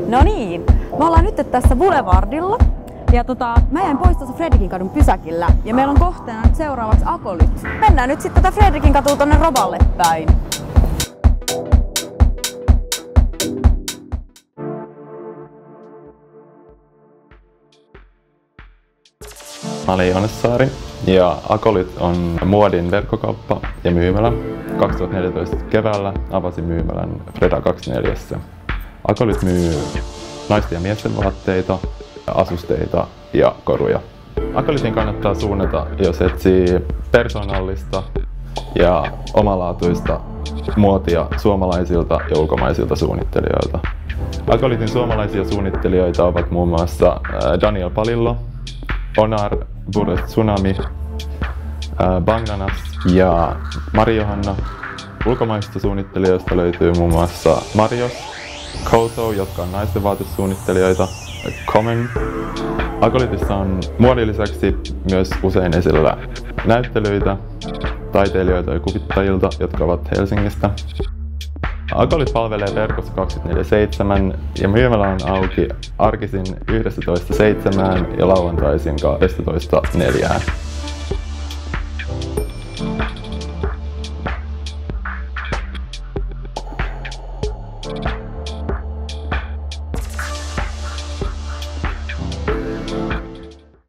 No niin, me ollaan nyt tässä Boulevardilla ja mä jäin pois tuossa Fredrikin kadun pysäkillä ja meillä on kohteena nyt seuraavaksi Akolyt. Mennään nyt sitten tätä Fredrikin katua tonne Rovalle päin. Mä olen Joonas Saari ja Akolyt on muodin verkkokauppa ja myymälä. 2014 keväällä avasin myymälän Freda 24. Akolyt myy naisten ja miesten vaatteita, asusteita ja koruja. Akolytin kannattaa suunnata, jos etsii persoonallista ja omalaatuista muotia suomalaisilta ja ulkomaisilta suunnittelijoilta. Akolytin suomalaisia suunnittelijoita ovat muun muassa Daniel Palillo, Onar, Burret Tsunami, Bangnanas ja Mari-Johanna. Ulkomaisista suunnittelijoista löytyy muun muassa Marios, Koto, jotka on naisten vaatesuunnittelijoita, Common. Akolytissa on muodin lisäksi myös usein esillä näyttelyitä, taiteilijoita ja kuvittajilta, jotka ovat Helsingistä. Akolyt palvelee verkossa 24/7 ja myymälä on auki arkisin 11:7 ja lauantaisin 12:4.